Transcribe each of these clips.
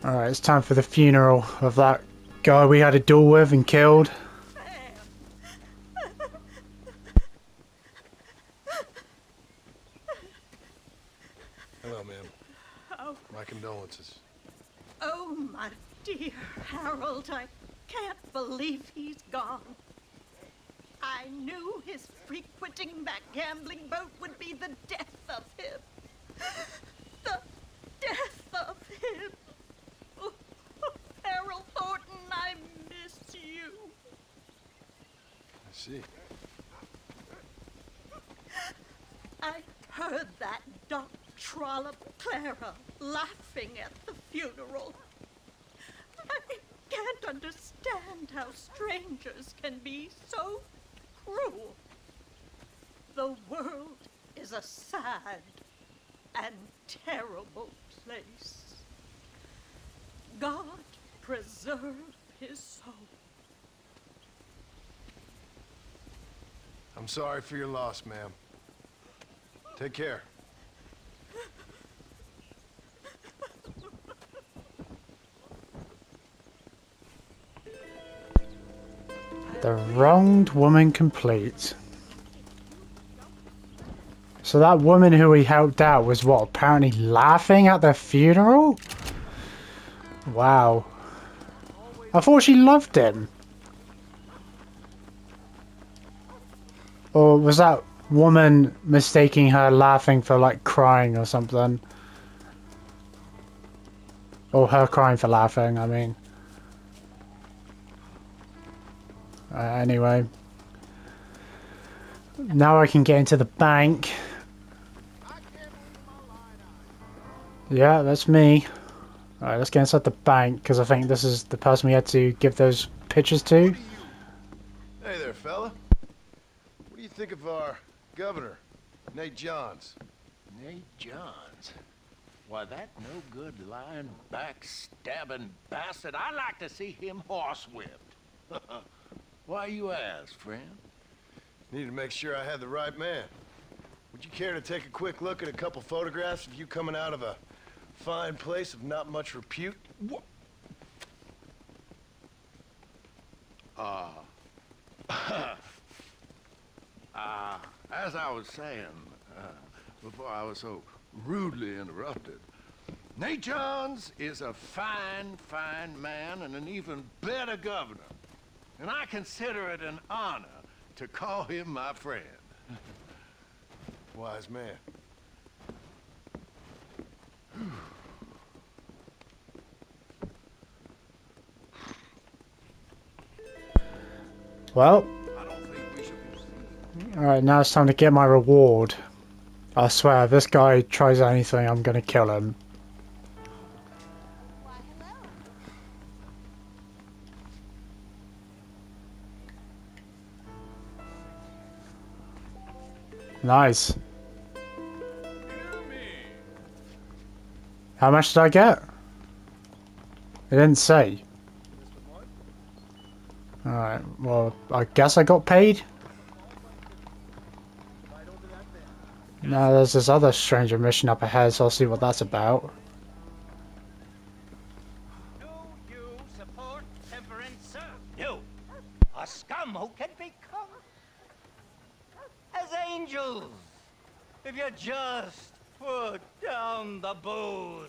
Alright, it's time for the funeral of that guy we had a duel with and killed. Hello, ma'am. Oh. My condolences. Oh, my dear Harold, I can't believe he's gone. I knew his frequenting that gambling boat would be the death of him. The death of him. Oh, Harold Thornton, I miss you. I see. I heard that Doc Trollop Clara laughing at the funeral. I can't understand how strangers can be so cruel. The world is a sad and terrible place. God preserve his soul. I'm sorry for your loss, ma'am. Take care. The wronged woman complete. So that woman who he helped out was what, apparently laughing at the funeral? Wow. I thought she loved him. Or was that woman mistaking her laughing for like crying or something? Or her crying for laughing, I mean. Anyway. Now I can get into the bank. Yeah, that's me. Alright, let's get inside the bank, because I think this is the person we had to give those pictures to. Hey there, fella. What do you think of our governor, Nate Johns? Nate Johns? Why, that no-good, lying, backstabbing bastard. I'd like to see him horsewhipped. Why you ask, friend? Need to make sure I had the right man. Would you care to take a quick look at a couple photographs of you coming out of a fine place of not much repute? What? As I was saying, before I was so rudely interrupted, Nate Johns is a fine, fine man and an even better governor. And I consider it an honor to call him my friend. Wise man. Well, I don't think we should be... alright, now it's time to get my reward. I swear, if this guy tries anything, I'm gonna kill him. Nice. How much did I get? It didn't say. Alright, well, I guess I got paid? Now there's this other stranger mission up ahead, so I'll see what that's about. Do you support temperance, sir? You, a scum who can become as angels if you just put down the booze.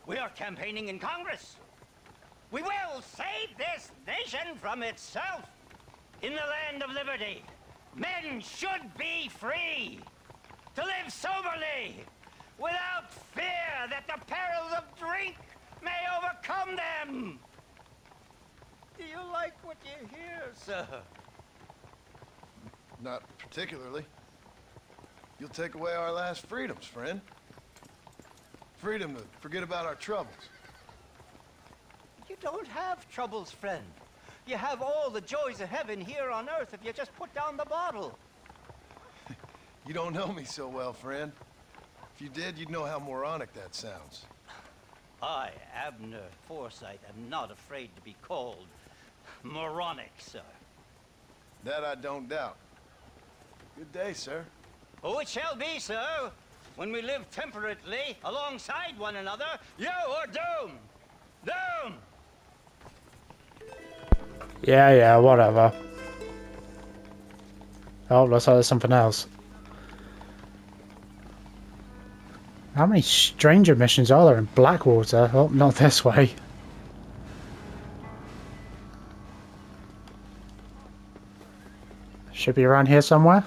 We are campaigning in Congress. We will save this nation from itself. In the land of liberty, men should be free to live soberly without fear that the perils of drink may overcome them. Do you like what you hear, sir? Not particularly. You'll take away our last freedoms, friend. Freedom to forget about our troubles. You don't have troubles, friend. You have all the joys of heaven here on earth if you just put down the bottle. You don't know me so well, friend. If you did, you'd know how moronic that sounds. I, Abner Forsyth, am not afraid to be called moronic, sir. That I don't doubt. Good day, sir. Oh, it shall be, sir. when we live temperately alongside one another, you are doomed. Doomed! Yeah, whatever. Oh, looks like there's something else. How many stranger missions are there in Blackwater? Oh, not this way. Should be around here somewhere.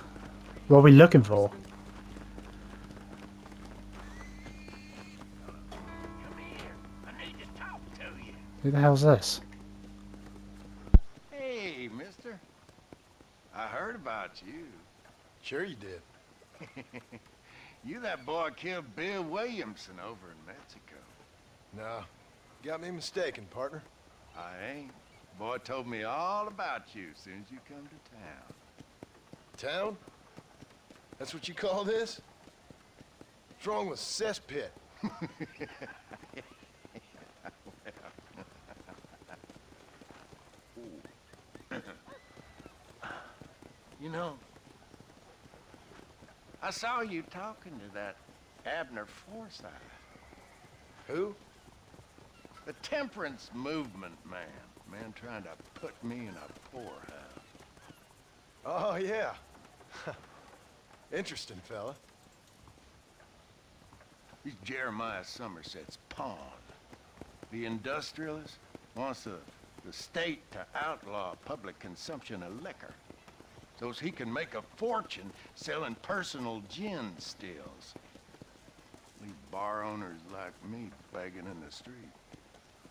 What are we looking for? Come here. I need to talk to you. Who the hell's this? Hey, mister. I heard about you. Sure you did. You that boy killed Bill Williamson over in Mexico. No, got me mistaken, partner. I ain't. Boy told me all about you as soon as you come to town. Town? That's what you call this? What's wrong with cesspit? You know, I saw you talking to that Abner Forsyth. Who? The temperance movement man. Man trying to put me in a poorhouse. Oh, yeah. Interesting fella. He's Jeremiah Somerset's pawn. The industrialist wants the state to outlaw public consumption of liquor, so he can make a fortune selling personal gin stills. Leave bar owners like me begging in the street.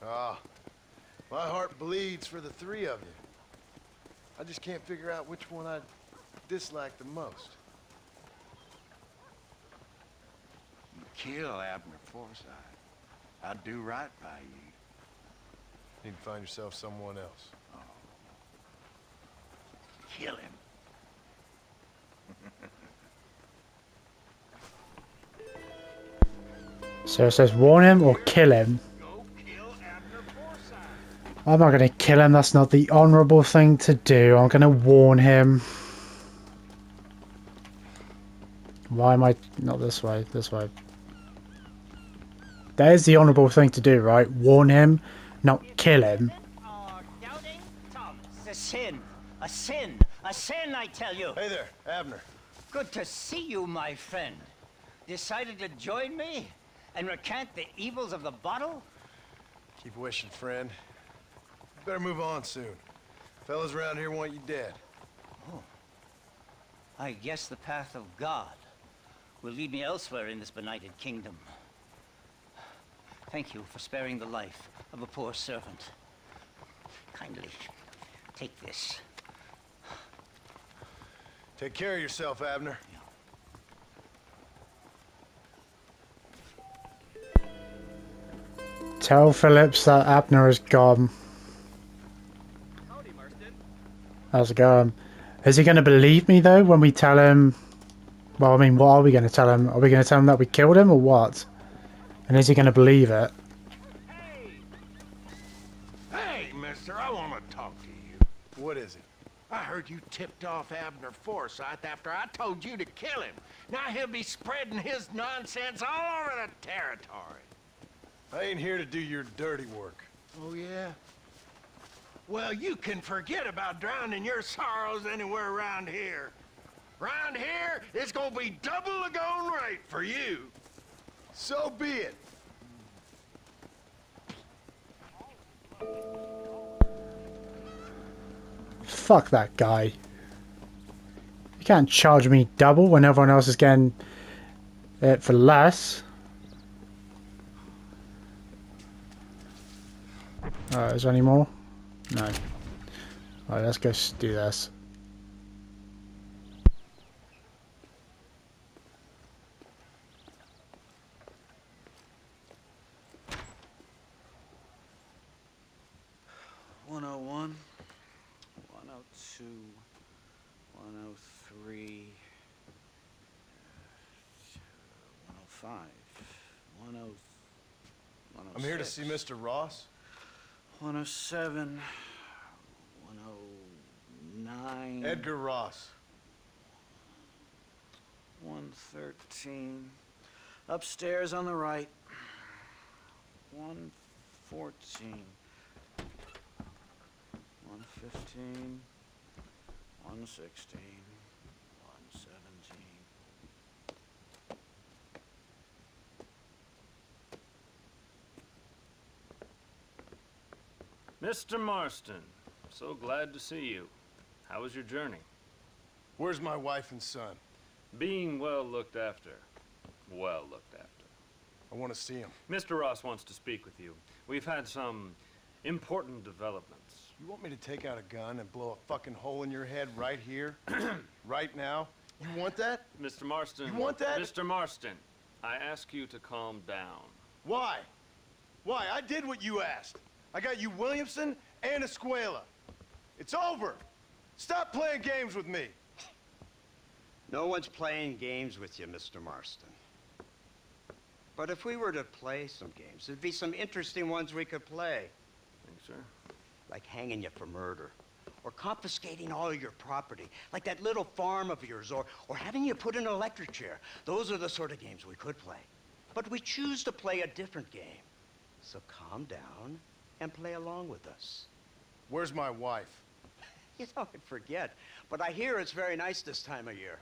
Ah, my heart bleeds for the three of you. I just can't figure out which one I dislike the most. You kill Abner Forsyth, I'd do right by you. Need to find yourself someone else. Kill him. So it says warn him or kill him. Go kill Abner Forsyth. I'm not going to kill him. That's not the honourable thing to do. I'm going to warn him. Why am I not this way? This way. There's the honourable thing to do, right? Warn him, not kill him. Or doubting Thomas. A sin. A sin. A sin, I tell you. Hey there, Abner. Good to see you, my friend. Decided to join me and recant the evils of the bottle? Keep wishing, friend. You better move on soon. Fellas around here want you dead. I guess the path of God will lead me elsewhere in this benighted kingdom. Thank you for sparing the life of a poor servant. Kindly take this. Take care of yourself, Abner. Tell Phillips that Abner is gone. Howdy, Marston. How's it going? Is he going to believe me though when we tell him? Well, I mean, what are we going to tell him? Are we going to tell him that we killed him or what? And is he going to believe it? Hey, mister, I want to talk to you. What is it? I heard you tipped off Abner Forsyth after I told you to kill him. Now he'll be spreading his nonsense all over the territory. I ain't here to do your dirty work. Oh, yeah? Well, you can forget about drowning your sorrows anywhere around here. Round here, it's gonna be double the going rate for you. So be it. Fuck that guy. You can't charge me double when everyone else is getting it for less. Is there any more? No. Alright, let's go do this. One 101, 102, 103, 105, 106. I'm here to see Mr. Ross. 107, 109. Edgar Ross. 113, Upstairs on the right. 114. 115. 116. 117. Mr. Marston, so glad to see you. How was your journey? Where's my wife and son? Being well looked after. Well looked after. I want to see him. Mr. Ross wants to speak with you. We've had some important developments. You want me to take out a gun and blow a fucking hole in your head right here? Right now? You want that? Mr. Marston. You want that? Mr. Marston, I ask you to calm down. Why? Why? I did what you asked. I got you Williamson and Escuela. It's over. Stop playing games with me. No one's playing games with you, Mr. Marston. But if we were to play some games, there'd be some interesting ones we could play. Think, sir? Like hanging you for murder, or confiscating all of your property, like that little farm of yours, or having you put in an electric chair. Those are the sort of games we could play. But we choose to play a different game. So calm down and play along with us. Where's my wife? You know, I forget, but I hear it's very nice this time of year.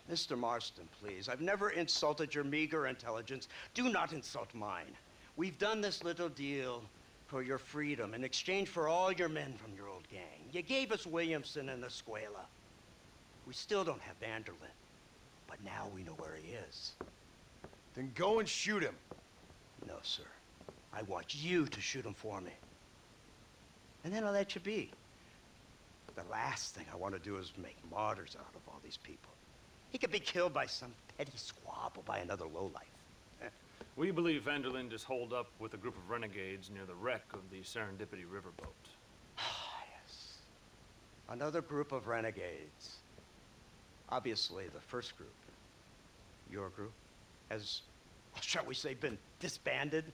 Mr. Marston, please, I've never insulted your meager intelligence. Do not insult mine. We've done this little deal for your freedom in exchange for all your men from your old gang. You gave us Williamson and Escuela. We still don't have Vanderlyn, but now we know where he is. Then go and shoot him. No, sir. I want you to shoot him for me. And then I'll let you be. The last thing I want to do is make martyrs out of all these people. He could be killed by some petty squabble by another lowlife. We believe Vanderlyn is holed up with a group of renegades near the wreck of the Serendipity riverboat. Yes. Another group of renegades. Obviously, the first group, your group, has, shall we say, been disbanded?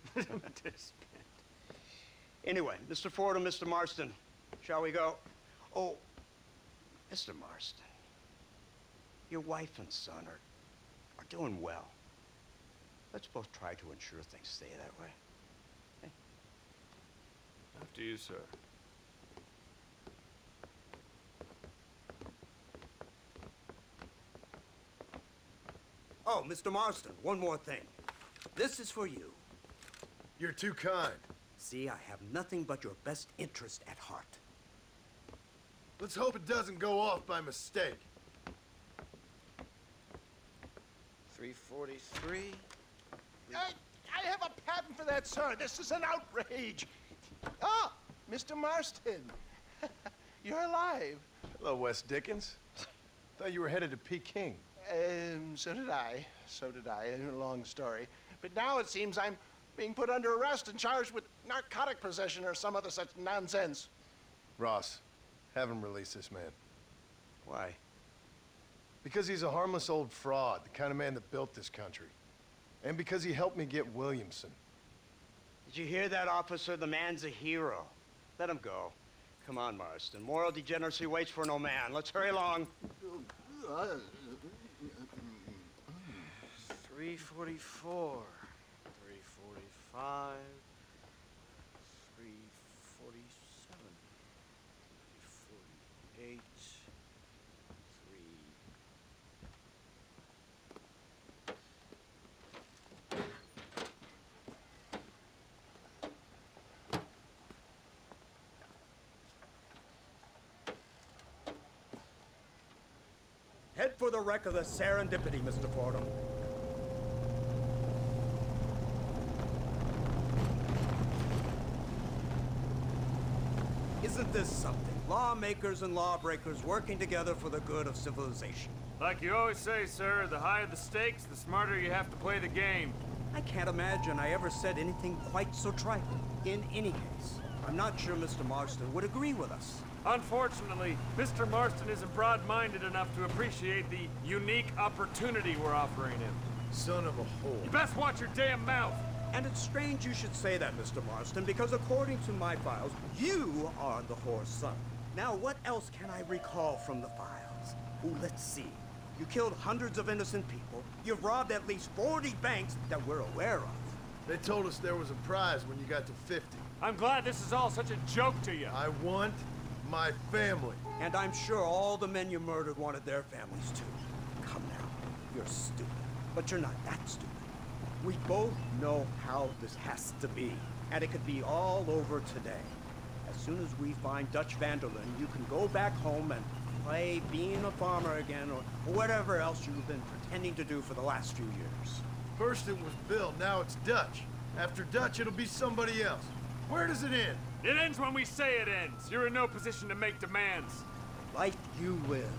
Anyway, Mr. Ford and Mr. Marston, shall we go? Oh, Mr. Marston, your wife and son are doing well. Let's both try to ensure things stay that way. Okay? After you, sir. Oh, Mr. Marston, one more thing. This is for you. You're too kind. See, I have nothing but your best interest at heart. Let's hope it doesn't go off by mistake. 343. I have a patent for that, sir. This is an outrage. Ah, Mr. Marston. You're alive. Hello, Wes Dickens. Thought you were headed to Peking. So did I. So did I. A long story. But now it seems I'm being put under arrest and charged with narcotic possession or some other such nonsense. Ross, have him release this man. Why? Because he's a harmless old fraud, the kind of man that built this country. And because he helped me get Williamson. Did you hear that, officer? The man's a hero. Let him go. Come on, Marston. Moral degeneracy waits for no man. Let's hurry along. 344. 345. 347. 348. Head for the wreck of the Serendipity, Mr. Fordham. Isn't this something? Lawmakers and lawbreakers working together for the good of civilization. Like you always say, sir, the higher the stakes, the smarter you have to play the game. I can't imagine I ever said anything quite so trite. In any case, I'm not sure Mr. Marston would agree with us. Unfortunately, Mr. Marston isn't broad-minded enough to appreciate the unique opportunity we're offering him. Son of a whore. You best watch your damn mouth! And it's strange you should say that, Mr. Marston, because according to my files, you are the whore's son. Now, what else can I recall from the files? Oh, let's see. You killed hundreds of innocent people. You've robbed at least 40 banks that we're aware of. They told us there was a prize when you got to 50. I'm glad this is all such a joke to you. I want my family. And I'm sure all the men you murdered wanted their families too. Come now, you're stupid. But you're not that stupid. We both know how this has to be. And it could be all over today. As soon as we find Dutch van der Linde, you can go back home and play being a farmer again, or whatever else you've been pretending to do for the last few years. First it was Bill, now it's Dutch. After Dutch, it'll be somebody else. Where does it end? It ends when we say it ends. You're in no position to make demands. Life you live.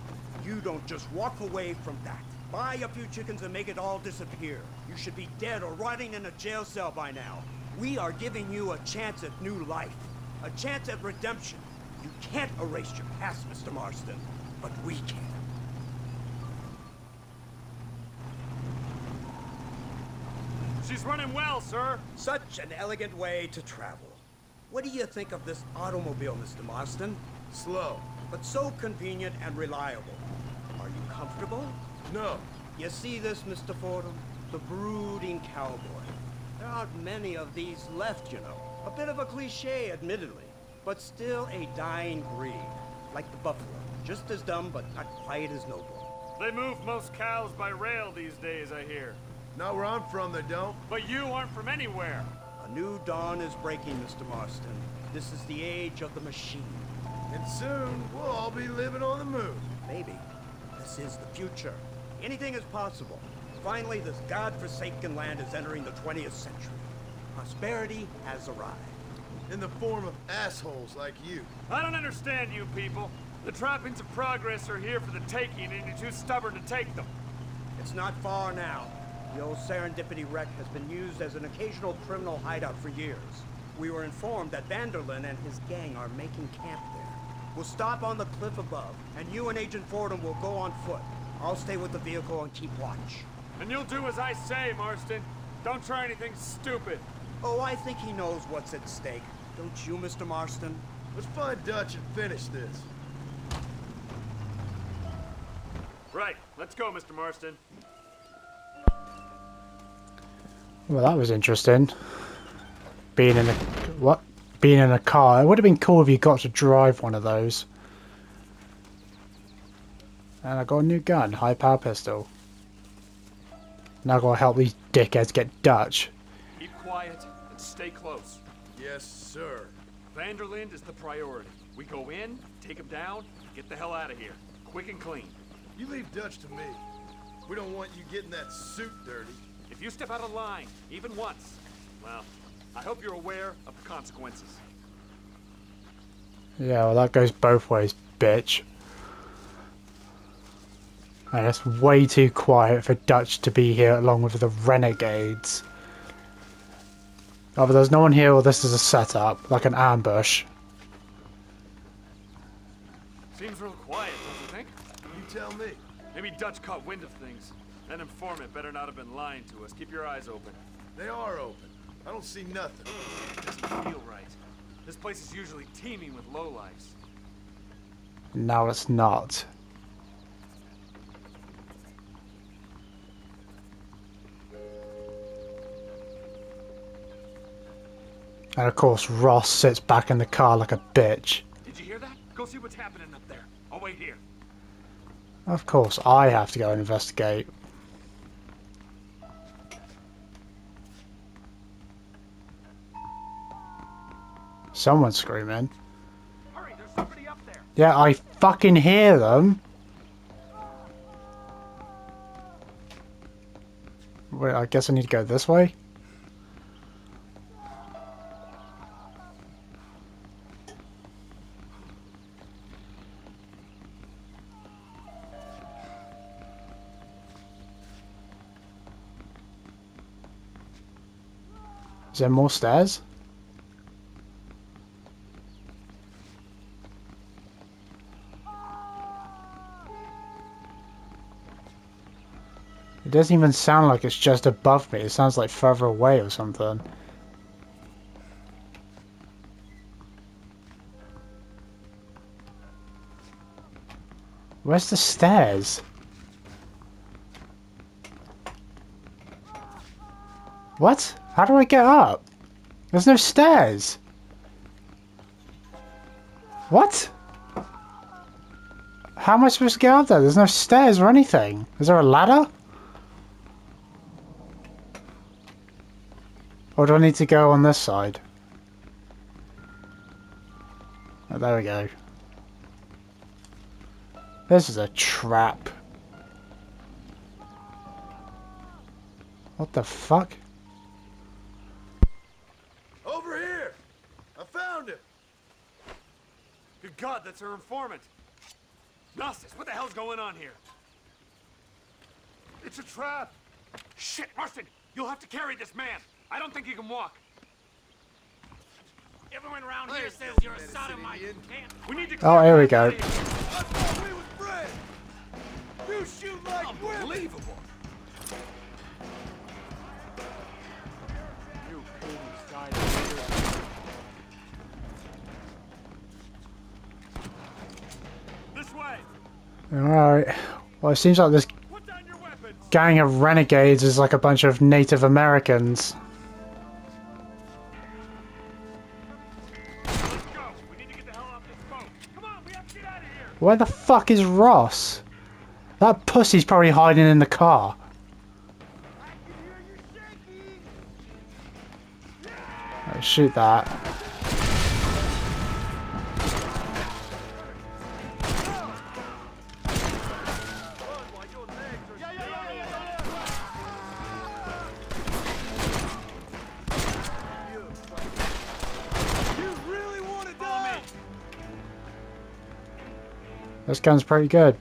You don't just walk away from that. Buy a few chickens and make it all disappear. You should be dead or rotting in a jail cell by now. We are giving you a chance at new life. A chance at redemption. You can't erase your past, Mr. Marston. But we can. She's running well, sir. Such an elegant way to travel. What do you think of this automobile, Mr. Marston? Slow. But so convenient and reliable. Are you comfortable? No. You see this, Mr. Fordham? The brooding cowboy. There aren't many of these left, you know. A bit of a cliche, admittedly. But still a dying breed. Like the buffalo. Just as dumb, but not quite as noble. They move most cows by rail these days, I hear. Not where I'm from, they don't. But you aren't from anywhere. A new dawn is breaking, Mr. Marston. This is the age of the machine. And soon, we'll all be living on the moon. Maybe. This is the future. Anything is possible. Finally, this godforsaken land is entering the 20th century. Prosperity has arrived. In the form of assholes like you. I don't understand you people. The trappings of progress are here for the taking, and you're too stubborn to take them. It's not far now. The old Serendipity wreck has been used as an occasional criminal hideout for years. We were informed that van der Linde and his gang are making camp there. We'll stop on the cliff above, and you and Agent Fordham will go on foot. I'll stay with the vehicle and keep watch. And you'll do as I say, Marston. Don't try anything stupid. Oh, I think he knows what's at stake. Don't you, Mr. Marston? Let's find Dutch and finish this. Right. Let's go, Mr. Marston. Well, that was interesting. Being in a... what? Being in a car. It would have been cool if you got to drive one of those. And I got a new gun. High power pistol. Now I've got to help these dickheads get Dutch. Keep quiet and stay close. Yes, sir. Van der Linde is the priority. We go in, take him down, get the hell out of here. Quick and clean. You leave Dutch to me. We don't want you getting that suit dirty. If you step out of line, even once, well, I hope you're aware of the consequences. Yeah, well that goes both ways, bitch. And it's way too quiet for Dutch to be here along with the renegades. Either there's no one here or this is a setup, like an ambush. Seems real quiet, don't you think? You tell me. Maybe Dutch caught wind of things. That informant better not have been lying to us. Keep your eyes open. They are open. I don't see nothing. It doesn't feel right. This place is usually teeming with lowlifes. Now it's not. And of course Ross sits back in the car like a bitch. Did you hear that? Go see what's happening up there. I'll wait here. Of course I have to go and investigate. Someone's screaming. Hurry, there's somebody up there. Yeah, I fucking hear them. Wait, I guess I need to go this way. Is there more stairs? It doesn't even sound like it's just above me. It sounds like further away or something. Where's the stairs? What? How do I get up? There's no stairs. What? How am I supposed to get up there? There's no stairs or anything. Is there a ladder? Or do I need to go on this side? Oh, there we go. This is a trap. What the fuck? Over here! I found him! Good God, that's our informant. Gnostus, what the hell's going on here? It's a trap. Shit, Marston, you'll have to carry this man. I don't think he can walk. Everyone around here says you're a sodomite. We need to Oh, here we go. I thought we was friends! You shoot like Unbelievable. You pigs died here. This way. Alright. Well, it seems like this Put down your weapons. gang of renegades is like a bunch of Native Americans. Let's go. We need to get the hell off this boat. Come on, we have to get out of here. Where the fuck is Ross? That pussy's probably hiding in the car. Right, shoot that. This gun's pretty good.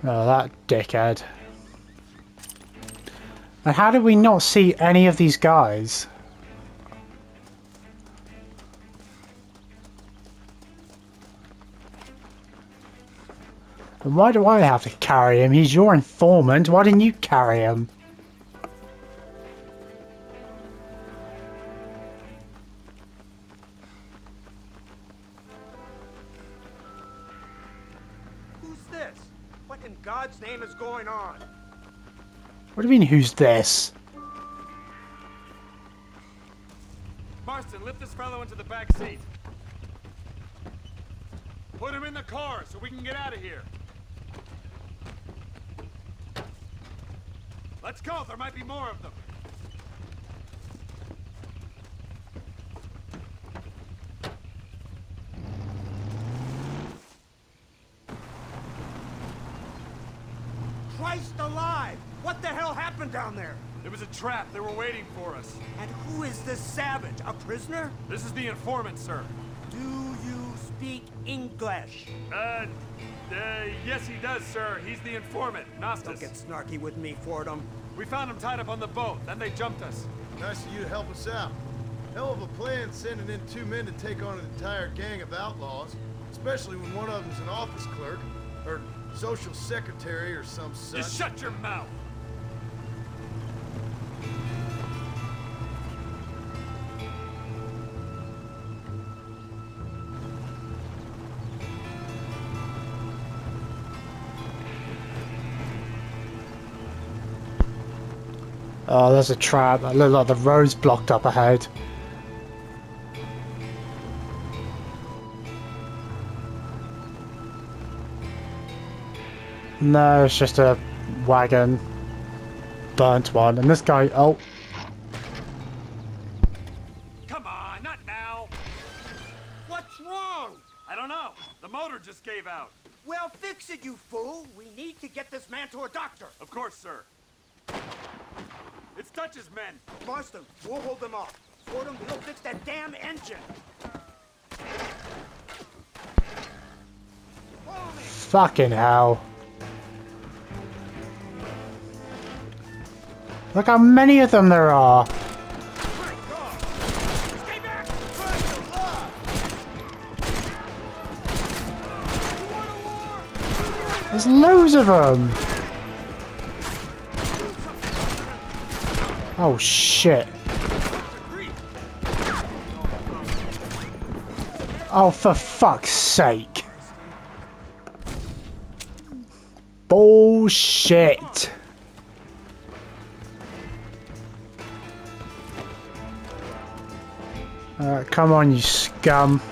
Oh, that dickhead. And how did we not see any of these guys? And why do I have to carry him? He's your informant. Why didn't you carry him? Who's this? What in God's name is going on? What do you mean, who's this? Marston, lift this fellow into the back seat. Put him in the car so we can get out of here. Let's go, there might be more of them. Christ alive! What the hell happened down there? It was a trap, they were waiting for us. And who is this savage? A prisoner? This is the informant, sir. Do you speak English? Yes he does, sir. He's the informant, Don't Gnostus. get snarky with me, Fordham. We found him tied up on the boat, then they jumped us. Nice of you to help us out. Hell of a plan sending in 2 men to take on an entire gang of outlaws, especially when one of them's an office clerk, or social secretary, or some such. Just shut your mouth! Oh, there's a trap. It looks like the road's blocked up ahead. No, it's just a wagon. Burnt one. And this guy... Oh. Come on, not now! What's wrong? I don't know. The motor just gave out. Well, fix it, you fool. We need to get this man to a doctor. Of course, sir. It's Dutch's men. Marston, we'll hold them off. Fordham, we'll fix that damn engine. Fucking hell. Look how many of them there are. Stay back! There's loads of them. Oh shit. Oh, for fuck's sake. Bullshit. Come on, you scum.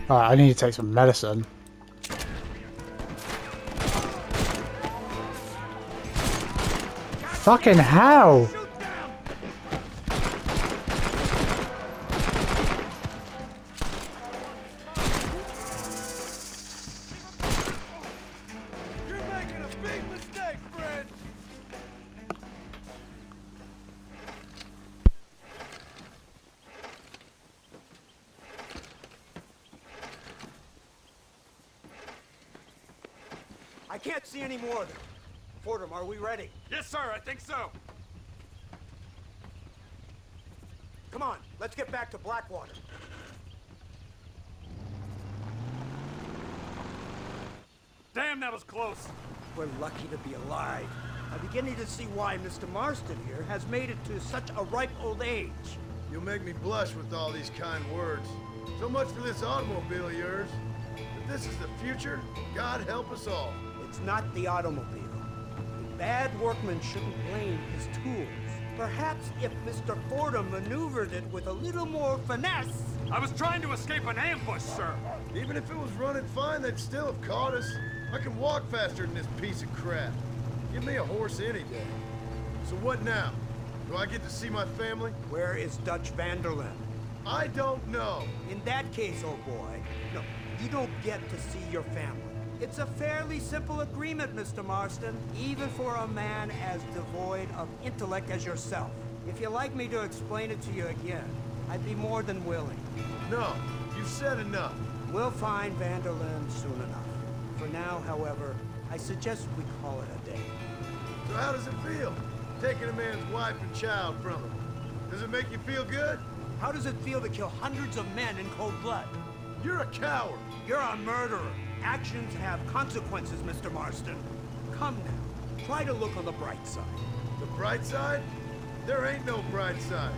Alright, I need to take some medicine. Fucking hell! You're making a big mistake, Fred! I can't see any more of them. Fordham, are we ready? Yes, sir, I think so. Come on, let's get back to Blackwater. Damn, that was close. We're lucky to be alive. I'm beginning to see why Mr. Marston here has made it to such a ripe old age. You'll make me blush with all these kind words. So much for this automobile of yours. If this is the future, God help us all. It's not the automobile. A bad workman shouldn't blame his tools. Perhaps if Mr. Fordham maneuvered it with a little more finesse. I was trying to escape an ambush, sir. Even if it was running fine, they'd still have caught us. I can walk faster than this piece of crap. Give me a horse any day. So what now? Do I get to see my family? Where is Dutch Vanderlyn? I don't know. In that case, oh boy, no, you don't get to see your family. It's a fairly simple agreement, Mr. Marston, even for a man as devoid of intellect as yourself. If you'd like me to explain it to you again, I'd be more than willing. No, you've said enough. We'll find Vanderlyn soon enough. For now, however, I suggest we call it a day. So how does it feel, taking a man's wife and child from him? Does it make you feel good? How does it feel to kill hundreds of men in cold blood? You're a coward. You're a murderer. Actions have consequences, Mr. Marston. Come now, try to look on the bright side. The bright side? There ain't no bright side.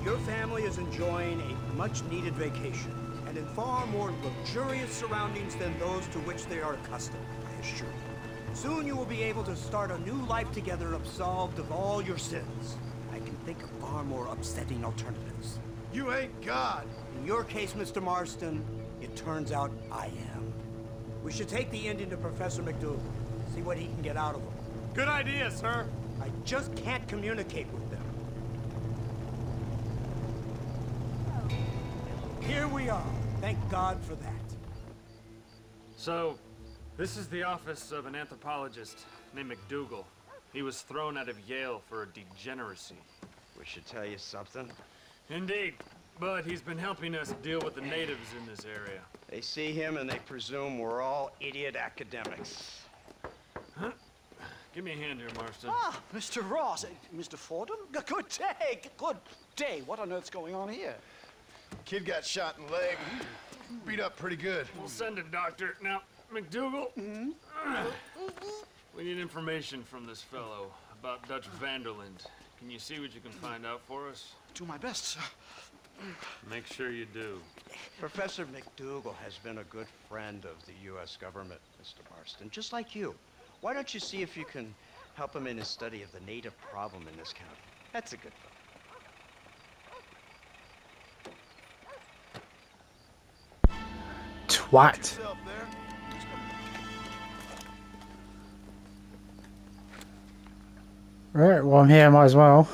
Your family is enjoying a much-needed vacation, and in far more luxurious surroundings than those to which they are accustomed, I assure you. Soon you will be able to start a new life together absolved of all your sins. I can think of far more upsetting alternatives. You ain't God. In your case, Mr. Marston, it turns out I am. We should take the Indian to Professor McDougal, see what he can get out of him. Good idea, sir. I just can't communicate with them. Here we are. Thank God for that. So, this is the office of an anthropologist named McDougal. He was thrown out of Yale for a degeneracy. We should tell you something. Indeed, but he's been helping us deal with the natives in this area. They see him and they presume we're all idiot academics. Huh? Give me a hand here, Marston. Ah, Mr. Ross. Mr. Fordham? Good day. Good day. What on earth's going on here? Kid got shot in the leg. Beat up pretty good. We'll send a doctor. Now, McDougal, we need information from this fellow about Dutch Vanderlyn. Can you see what you can find out for us? Do my best, sir. Make sure you do. Professor McDougal has been a good friend of the U.S. government, Mr. Marston, just like you. Why don't you see if you can help him in his study of the native problem in this county? That's a good fellow. Twat. Yourself there. Right, well I'm here, might as well.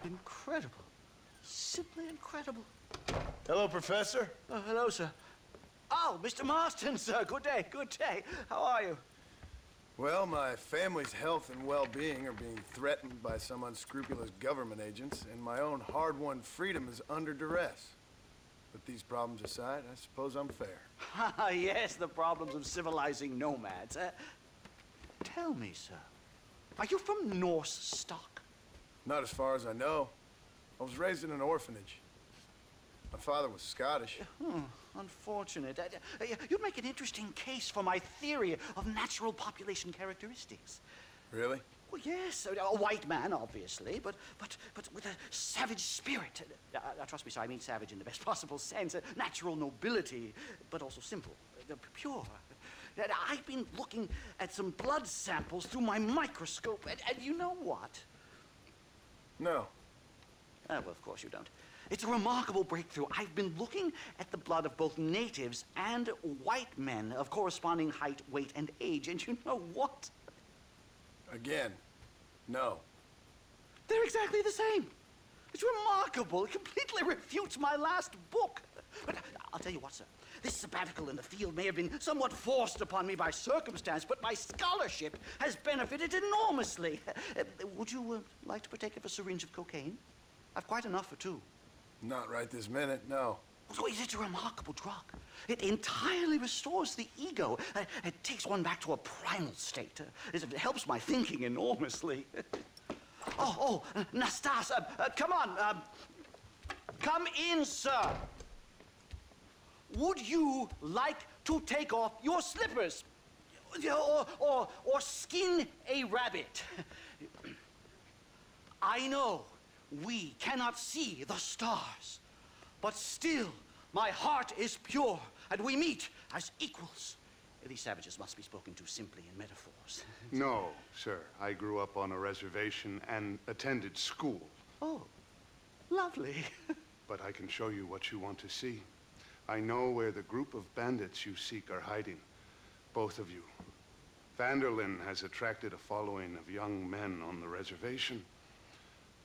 Incredible. Simply incredible. Hello, Professor. Oh, hello, sir. Oh, Mr. Marston, sir. Good day. Good day. How are you? Well, my family's health and well-being are being threatened by some unscrupulous government agents, and my own hard-won freedom is under duress. But these problems aside, I suppose I'm fair. Yes, the problems of civilizing nomads. Tell me, sir, are you from Norse stock? Not as far as I know. I was raised in an orphanage. My father was Scottish. Unfortunate. You'd make an interesting case for my theory of natural population characteristics. Really? Well, yes, a white man, obviously, but with a savage spirit. Trust me, sir, I mean savage in the best possible sense. Natural nobility, but also simple, pure. I've been looking at some blood samples through my microscope, and you know what? No. Well, of course you don't. It's a remarkable breakthrough. I've been looking at the blood of both natives and white men of corresponding height, weight, and age, and you know what? Again, no. They're exactly the same. It's remarkable. It completely refutes my last book. But I'll tell you what, sir. This sabbatical in the field may have been somewhat forced upon me by circumstance, but my scholarship has benefited enormously. Would you like to partake of a syringe of cocaine? I've quite enough for two. Not right this minute, no. So it's a remarkable drug. It entirely restores the ego. It takes one back to a primal state. It helps my thinking enormously. Nastas, come on. Come in, sir. Would you like to take off your slippers? Or skin a rabbit? I know we cannot see the stars, but still my heart is pure, and we meet as equals. These savages must be spoken to simply in metaphors. No, sir. I grew up on a reservation and attended school. Oh, lovely. But I can show you what you want to see. I know where the group of bandits you seek are hiding. Both of you. Vanderlyn has attracted a following of young men on the reservation.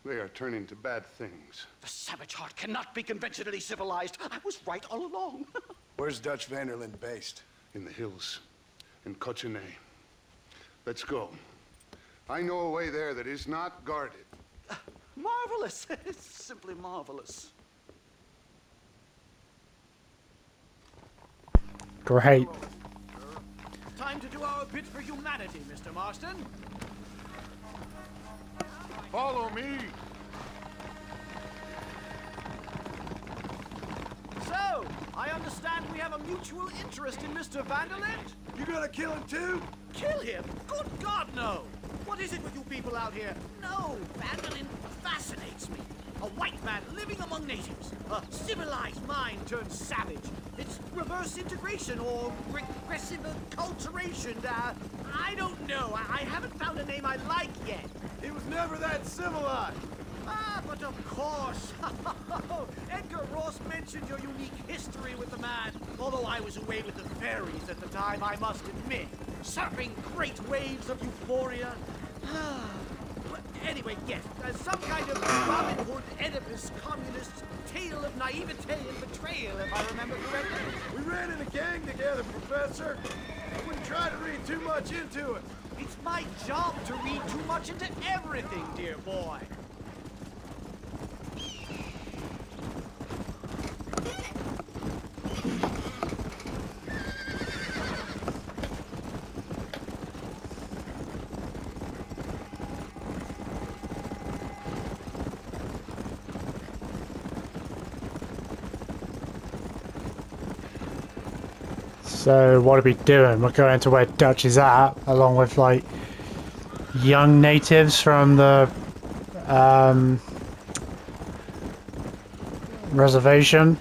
They are turning to bad things. The savage heart cannot be conventionally civilized. I was right all along. Where's Dutch Vanderlyn based? In the hills, in Cochene. Let's go. I know a way there that is not guarded. Marvelous. It's simply marvelous. Great. Time to do our bit for humanity, Mr. Marston. Follow me. So, I understand we have a mutual interest in Mr. Vanderlyn? You gonna kill him too? Kill him? Good God, no! What is it with you people out here? No, Vanderlyn fascinates me. A white man living among natives. A civilized mind turned savage. It's reverse integration or regressive acculturation. I don't know. I haven't found a name I like yet. He was never that civilized. But of course. Edgar Ross mentioned your unique history with the man. Although I was away with the fairies at the time, I must admit. Surfing great waves of euphoria. Anyway, yes, some kind of Robin Hood, Oedipus, communist tale of naivete and betrayal, if I remember correctly. We ran in a gang together, Professor. I wouldn't try to read too much into it. It's my job to read too much into everything, dear boy. So what are we doing? We're going to where Dutch is at, along with like young natives from the reservation.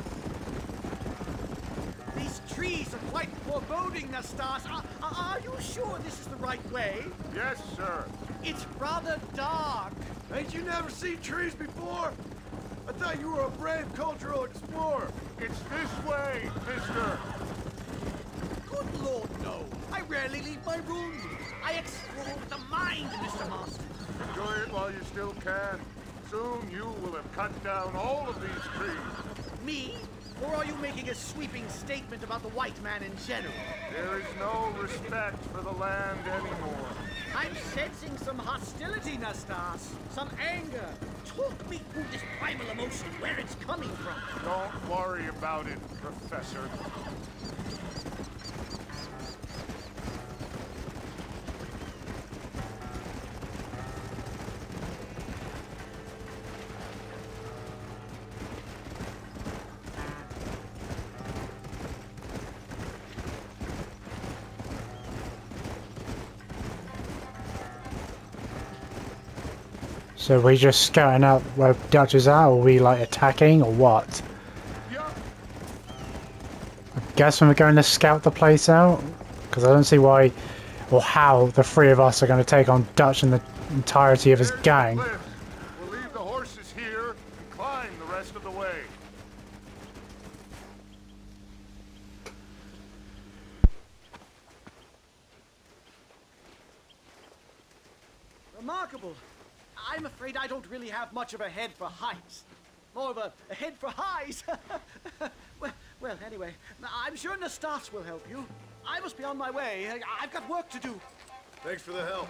These trees are quite foreboding, Nastas. Are you sure this is the right way? Yes, sir. It's rather dark. Ain't you never seen trees before? I thought you were a brave cultural explorer. It's this way, mister. Good Lord, no. I rarely leave my room. I explore with the mind, Mr. Marston. Enjoy it while you still can. Soon you will have cut down all of these trees. Me? Or are you making a sweeping statement about the white man in general? There is no respect for the land anymore. I'm sensing some hostility, Nastas. Some anger. Talk me through this primal emotion, where it's coming from. Don't worry about it, Professor. So are we just scouting out where Dutch is at, or are we like attacking, or what? I guess we're going to scout the place out, because I don't see why or how the three of us are going to take on Dutch and the entirety of his gang. We'll leave the horses here and climb the rest of the way. Remarkable. I'm afraid I don't really have much of a head for heights. More of a head for highs. well, anyway, I'm sure Nastas will help you. I must be on my way. I've got work to do. Thanks for the help.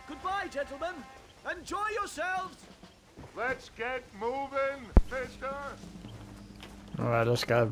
Goodbye, gentlemen. Enjoy yourselves. Let's get moving, mister. Alright, let's go.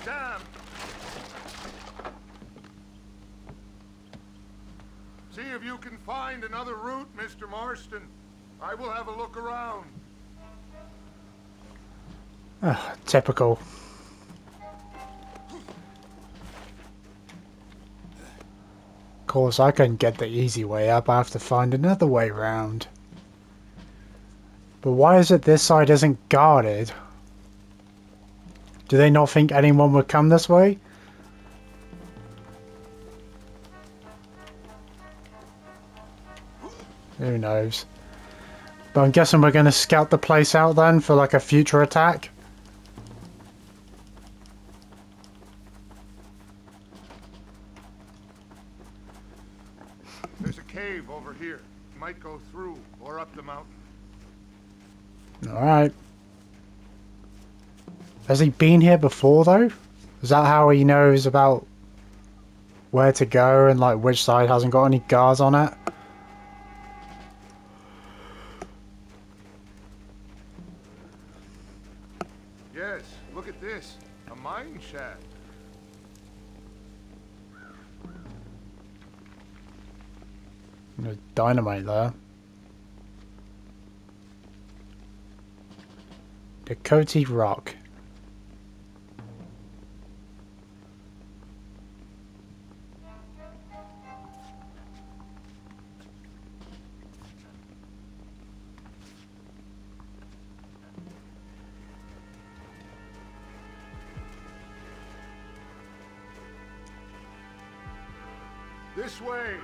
Damn! See if you can find another route, Mr. Marston. I will have a look around. Typical. Of course, I couldn't get the easy way up. I have to find another way round. But why is it this side isn't guarded? Do they not think anyone would come this way? Who knows? But I'm guessing we're going to scout the place out then for like a future attack. There's a cave over here. You might go through or up the mountain. Alright. Has he been here before though? Is that how he knows about where to go and like which side hasn't got any guards on it? Yes, look at this. A mine shaft. There's dynamite there. Dakota Rock. This way.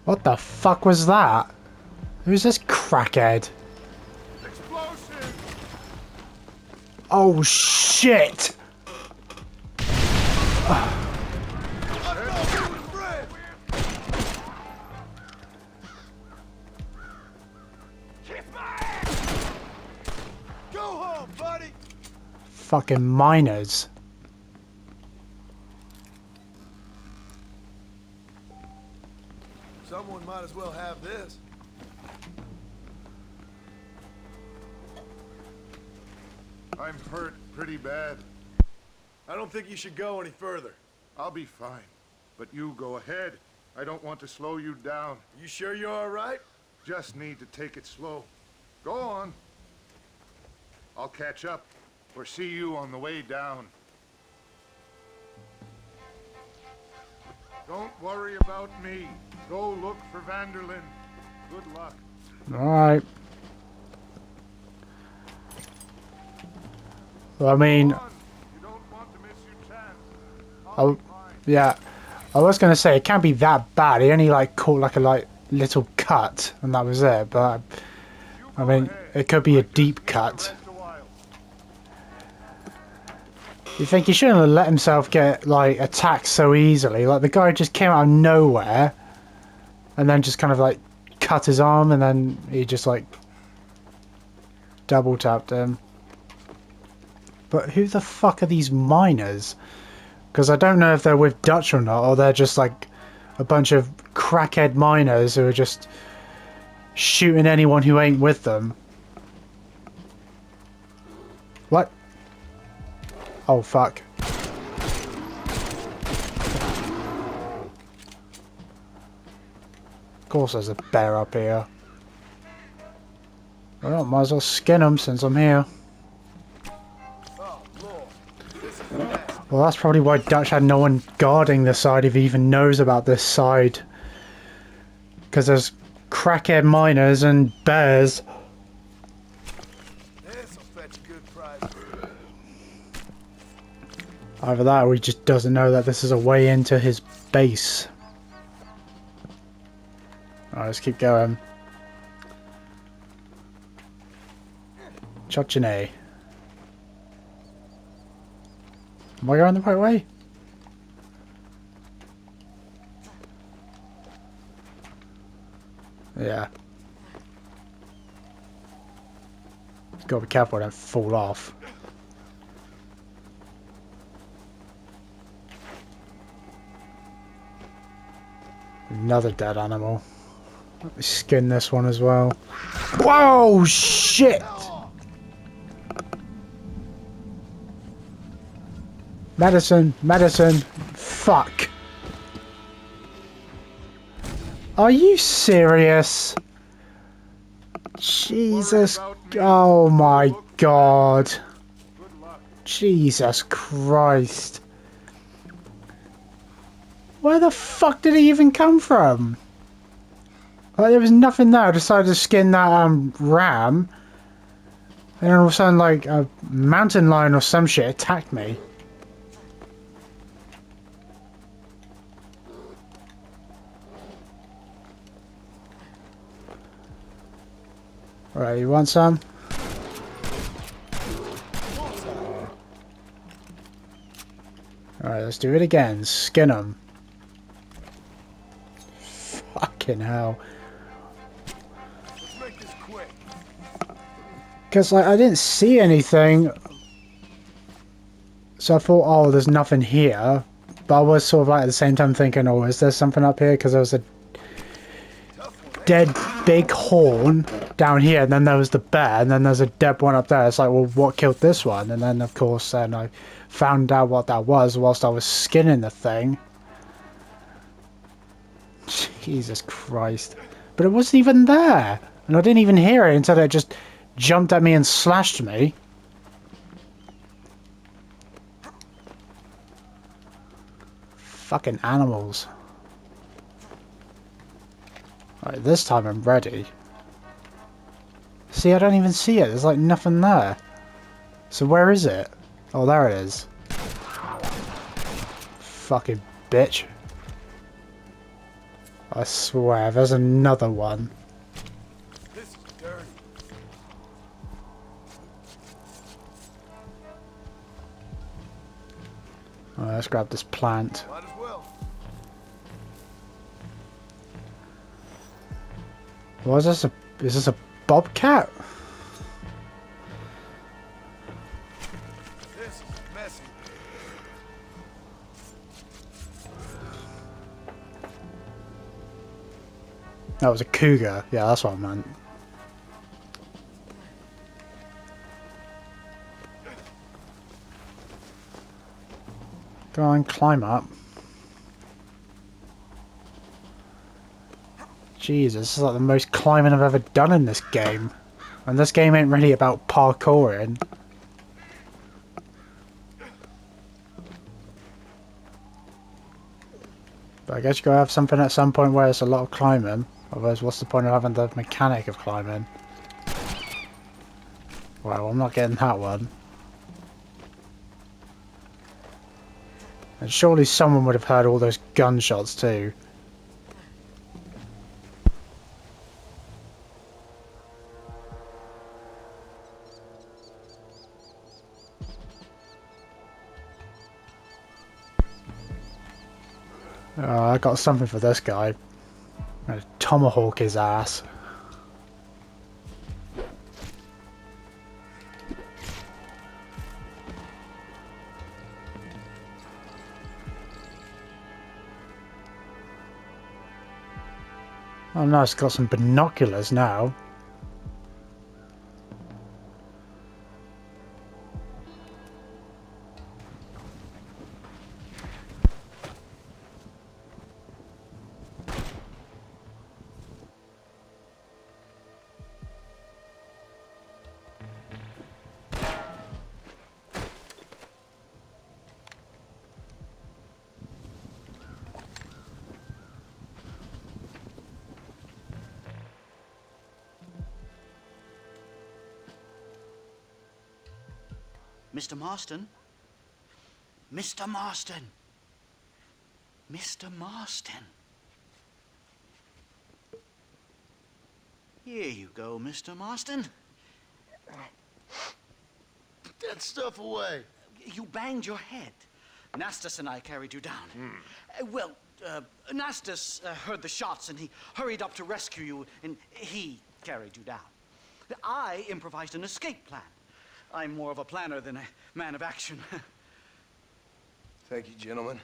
What the fuck was that? Who's this crackhead? Explosion! Oh shit! Go home, buddy! Fucking miners. Someone might as well have this. I'm hurt pretty bad. I don't think you should go any further. I'll be fine. But you go ahead. I don't want to slow you down. You sure you're all right? Just need to take it slow. Go on. I'll catch up or see you on the way down. Don't worry about me. Go look for Van der Linde. Good luck. Alright. Well, I mean... yeah. I was going to say, it can't be that bad. He only, like, caught, like, a, little cut, and that was it. But, I mean, it could be a deep cut. You think he shouldn't have let himself get, like, attacked so easily. Like, the guy just came out of nowhere, and then just kind of, like, cut his arm, and then he just, like, double tapped him. But who the fuck are these miners? Because I don't know if they're with Dutch or not, or they're just like a bunch of crackhead miners who are just shooting anyone who ain't with them. What? Oh fuck. Of course there's a bear up here. Well, might as well skin him since I'm here. Well, that's probably why Dutch had no one guarding this side if he even knows about this side. Because there's crackhead miners and bears. This'll fetch a good price. Either that or he just doesn't know that this is a way into his base. Alright, let's keep going. Chotchine. Am I going the right way? Yeah. Gotta be careful I don't fall off. Another dead animal. Let me skin this one as well. Whoa, shit! Medicine, medicine, fuck. Are you serious? Jesus, oh my god. Jesus Christ. Where the fuck did he even come from? Like, there was nothing there. I decided to skin that ram. And then all of a sudden, like, a mountain lion or some shit attacked me. Alright, you want some? Alright, let's do it again. Skin them. Fucking hell. Let's make this quick. Because, like, I didn't see anything. So I thought, oh, there's nothing here. But I was sort of, like, at the same time thinking, oh, is there something up here? Because there was a dead big horn down here, and then there was the bear, and then there's a dead one up there. It's like, well, what killed this one? And then, of course, then I found out what that was whilst I was skinning the thing. Jesus Christ. But it wasn't even there. And I didn't even hear it until it just jumped at me and slashed me. Fucking animals. Alright, this time I'm ready. See, I don't even see it. There's like nothing there. So where is it? Oh, there it is. Fucking bitch. I swear, there's another one. This is dirty. Alright, let's grab this plant. Might as well. What is this? Is this a bobcat? This Messy. That was a cougar. Yeah, that's what I meant. Go on, climb up. Jesus, this is like the most climbing I've ever done in this game. And this game ain't really about parkouring. But I guess you gotta have something at some point where it's a lot of climbing. Otherwise, what's the point of having the mechanic of climbing? Well, I'm not getting that one. And surely someone would have heard all those gunshots too. I got something for this guy. I'm gonna tomahawk his ass. Oh no, it's got some binoculars now. Mr. Marston? Mr. Marston! Mr. Marston! Here you go, Mr. Marston. Put that stuff away. You banged your head. Nastas and I carried you down. Nastas heard the shots and he hurried up to rescue you and he carried you down. I improvised an escape plan. I'm more of a planner than a man of action. Thank you, gentlemen.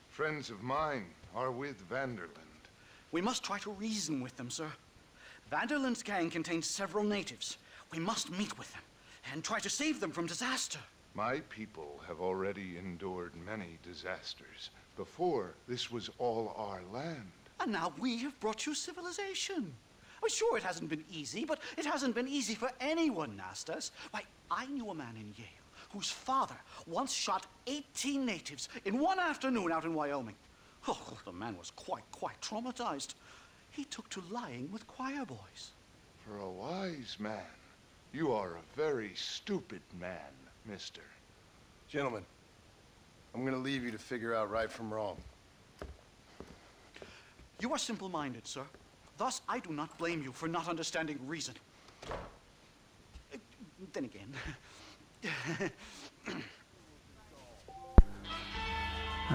Friends of mine are with Vanderland. We must try to reason with them, sir. Vanderland's gang contains several natives. We must meet with them and try to save them from disaster. My people have already endured many disasters. Before, this was all our land. And now we have brought you civilization. Well, sure, it hasn't been easy, but it hasn't been easy for anyone, Nastas. Why, I knew a man in Yale whose father once shot 18 natives in one afternoon out in Wyoming. Oh, the man was quite traumatized. He took to lying with choir boys. For a wise man, you are a very stupid man, mister. Gentlemen, I'm gonna leave you to figure out right from wrong. You are simple-minded, sir. Thus, I do not blame you for not understanding reason. Then again...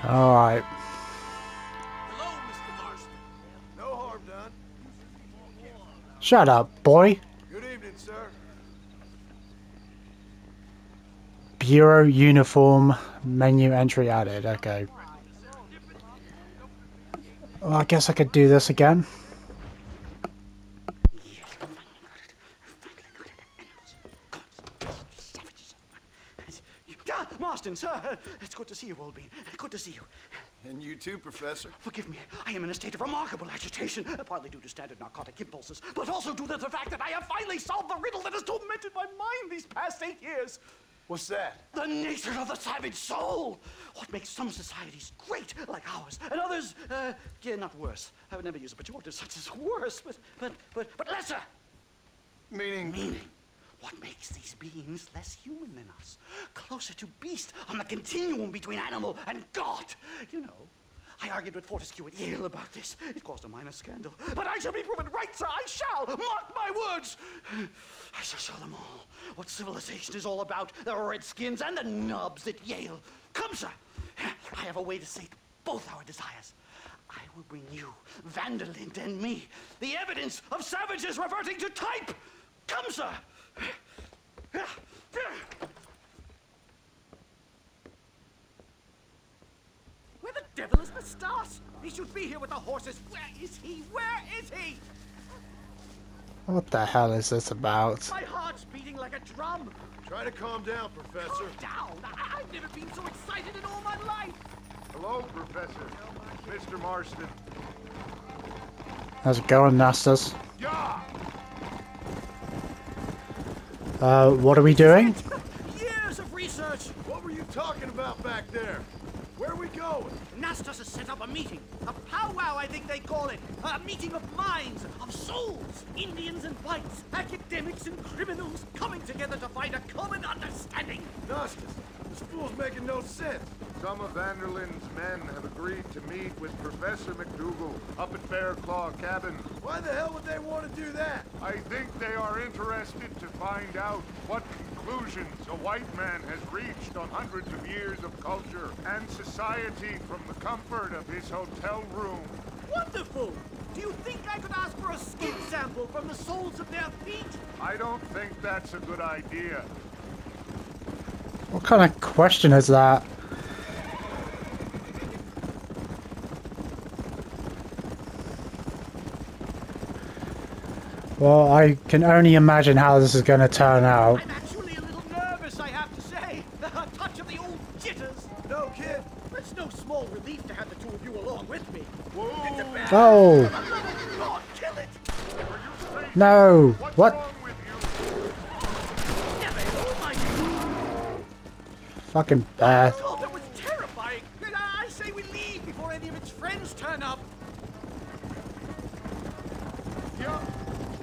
Alright. Hello, Mr. Marston. No harm done. Shut up, boy. Good evening, sir. Bureau uniform, menu entry added. Okay. Well, I guess I could do this again. Marston, sir, it's good to see you, old bean. Good to see you. And you too, Professor. Forgive me, I am in a state of remarkable agitation, partly due to standard narcotic impulses, but also due to the fact that I have finally solved the riddle that has tormented my mind these past 8 years. What's that? The nature of the savage soul. What makes some societies great, like ours, and others, yeah, not worse. I would never use a pejorative such as worse, but lesser. Meaning? What makes these beings less human than us? Closer to beast on the continuum between animal and God. You know, I argued with Fortescue at Yale about this. It caused a minor scandal. But I shall be proven right, sir. I shall. Mark my words. I shall show them all what civilization is all about. The redskins and the nubs at Yale. Come, sir. I have a way to sate both our desires. I will bring you, Vanderland and me, the evidence of savages reverting to type. Come, sir. devil is Lestat? He should be here with the horses. Where is he? Where is he? What the hell is this about? My heart's beating like a drum. Try to calm down, Professor. Calm down. I've never been so excited in all my life. Hello, Professor. Mr. Marston. How's it going, Nastas? Yeah! What are we doing? Years of research. What were you talking about back there? Where are we going? Nastas has set up a meeting. A powwow, I think they call it. A meeting of minds, of souls. Indians and whites, academics and criminals coming together to find a common understanding. Nastas, this fool's making no sense. Some of Vanderlin's men have agreed to meet with Professor McDougal up at Bear Claw Cabin. Why the hell would they want to do that? I think they are interested to find out what conclusions a white man has reached on hundreds of years of culture and society from the comfort of his hotel room. Wonderful! Do you think I could ask for a skin sample from the soles of their feet? I don't think that's a good idea. What kind of question is that? Well, I can only imagine how this is going to turn out. I'm actually a little nervous, I have to say. A touch of the old jitters. No, kid. It's no small relief to have the two of you along with me. Whoa! Oh! God, kill it! No! What? Fucking Beth. Oh, that was terrifying. I say we leave before any of its friends turn up. Yeah.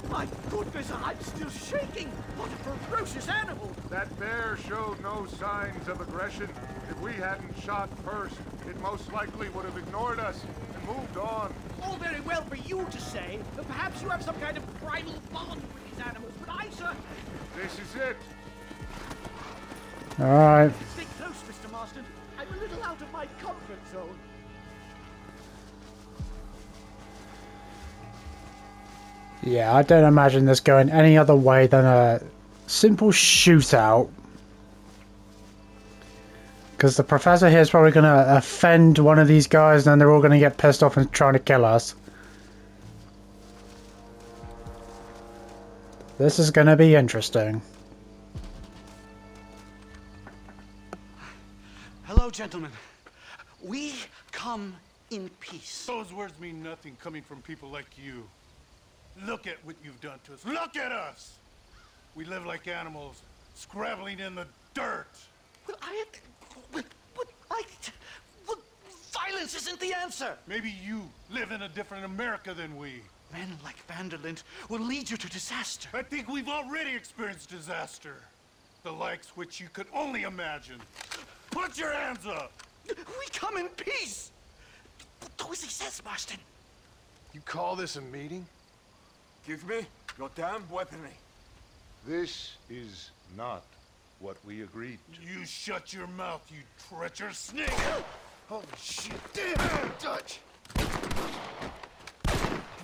My goodness, I'm still shaking. What a ferocious animal. That bear showed no signs of aggression. If we hadn't shot first, it most likely would have ignored us and moved on. All very well for you to say, but perhaps you have some kind of primal bond with these animals, but I, sir... This is it. Alright. Stay close, Mr. Marston. I'm a little out of my comfort zone. Yeah, I don't imagine this going any other way than a simple shootout. Because the professor here is probably going to offend one of these guys and then they're all going to get pissed off and trying to kill us. This is going to be interesting. Hello, gentlemen. We come in peace. Those words mean nothing coming from people like you. Look at what you've done to us. Look at us! We live like animals, scrabbling in the dirt. Well, violence isn't the answer. Maybe you live in a different America than we. Men like Vanderlyn will lead you to disaster. I think we've already experienced disaster. The likes which you could only imagine. Put your hands up! We come in peace! Do as he says, Marston. You call this a meeting? Give me your damn weaponry. This is not what we agreed to. You shut your mouth, you treacherous snake! Holy shit, damn it, Dutch!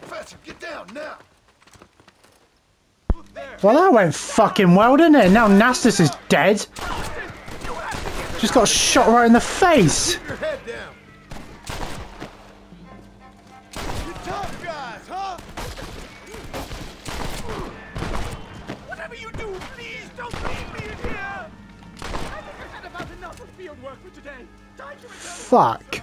Professor, get down now! Look there! Well, that went fucking well, didn't it? Now Nastas is dead. Just got shot right in the face. Keep your head down! You tough guys, huh? Whatever you do, please don't leave me in here! I think I've had about enough of field work for today. Time to return. Fuck.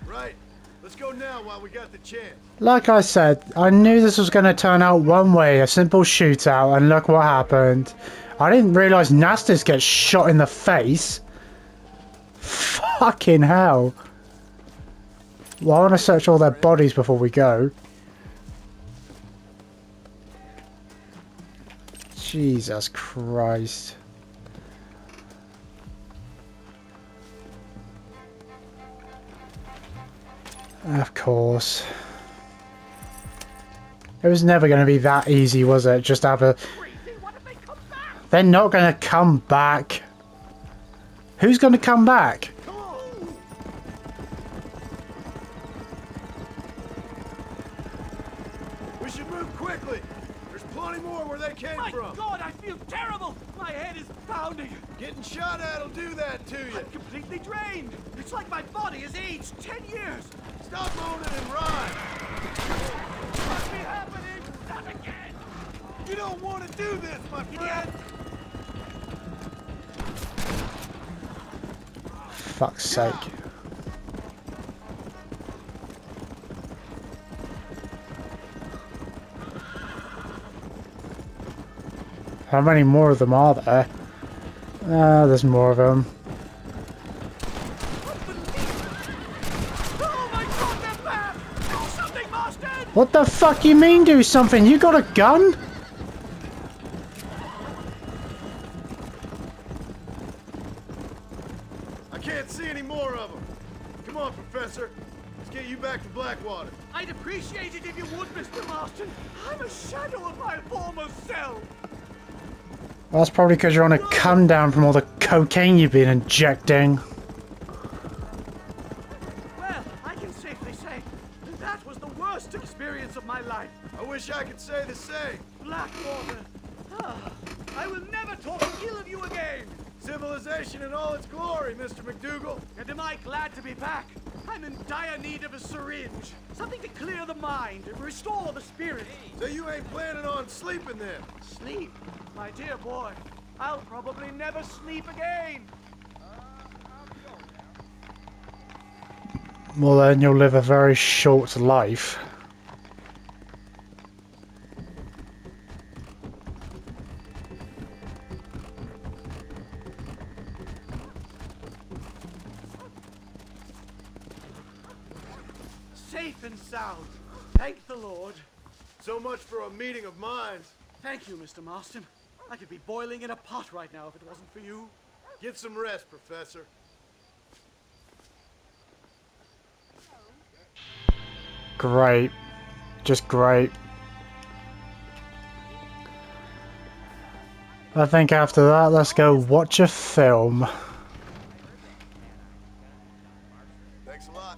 Right. Let's go now while we got the chance. Like I said, I knew this was going to turn out one way, a simple shootout, and look what happened. I didn't realise Nastas gets shot in the face. Fucking hell. Well, I want to search all their bodies before we go. Jesus Christ. Of course. It was never going to be that easy, was it? Just have a... They're not going to come back. Who's going to come back? We should move quickly. There's plenty more where they came My from. God, I feel terrible! My head is pounding. Getting shot at'll do that to you. I'm completely drained. It's like my body has aged 10 years. Stop moaning and rhyme. Must be happening. Not again. You don't want to do this, my friend. Fuck's sake. How many more of them are there? There's more of them. Oh my God, they're back! Do something, Marston! What the fuck you mean do something? You got a gun? I can't see any more of them. Come on, Professor. Let's get you back to Blackwater. I'd appreciate it if you would, Mr. Marston. I'm a shadow of my former self. Well, that's probably because you're on a come down from all the cocaine you've been injecting. Well, I can safely say that was the worst experience of my life. I wish I could say the same. Blackwater. I will never talk ill of you again. Civilization in all its glory, Mr. McDougal. And am I glad to be back? I'm in dire need of a syringe. Something to clear the mind and restore the spirit. So you ain't planning on sleeping then? Sleep? My dear boy, I'll probably never sleep again. Well then, you'll live a very short life. Safe and sound. Thank the Lord. So much for a meeting of minds. Thank you, Mr. Marston. I could be boiling in a pot right now if it wasn't for you. Get some rest, Professor. Great. Just great. I think after that, let's go watch a film. Thanks a lot.